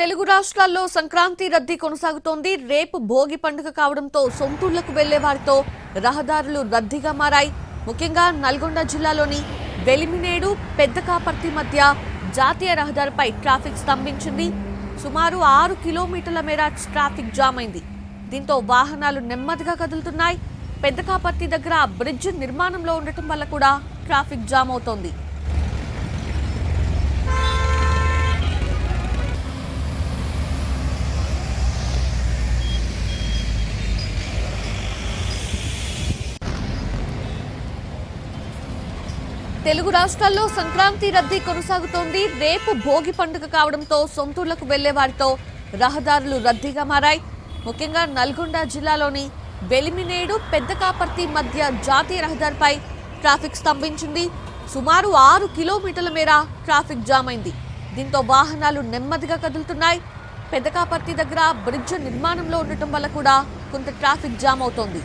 తెలుగు రాష్ట్రాల్లో సంక్రాంతి రద్దీ కొనసాగుతోంది. రేపు భోగి పండుగ కావడంతో సొంతూళ్లకు వెళ్లే వారితో రహదారులు రద్దీగా మారాయి. ముఖ్యంగా నల్గొండ జిల్లాలోని వెలిమినేడు పెద్దకాపర్తి మధ్య జాతీయ రహదారిపై ట్రాఫిక్ స్తంభించింది. సుమారు 6 కిలోమీటర్ల మేర ట్రాఫిక్ జామ్ అయింది. దీంతో వాహనాలు నెమ్మదిగా కదులుతున్నాయి. పెద్దకాపర్తి దగ్గర బ్రిడ్జ్ నిర్మాణంలో ఉండటం వల్ల కూడా ట్రాఫిక్ జామ్ అవుతోంది. తెలుగు రాష్ట్రాల్లో సంక్రాంతి రద్దీ కొనసాగుతోంది. రేపు భోగి పండుగ కావడంతో సొంతూళ్లకు వెళ్లే వారితో రహదారులు రద్దీగా మారాయి. ముఖ్యంగా నల్గొండ జిల్లాలోని వెలిమినేడు పెద్దకాపర్తి మధ్య జాతీయ రహదారిపై ట్రాఫిక్ స్తంభించింది. సుమారు 6 కిలోమీటర్ల మేర ట్రాఫిక్ జామ్ అయింది. దీంతో వాహనాలు నెమ్మదిగా కదులుతున్నాయి. పెద్దకాపర్తి దగ్గర బ్రిడ్జ్ నిర్మాణంలో ఉండటం వల్ల కూడా కొంత ట్రాఫిక్ జామ్ అవుతోంది.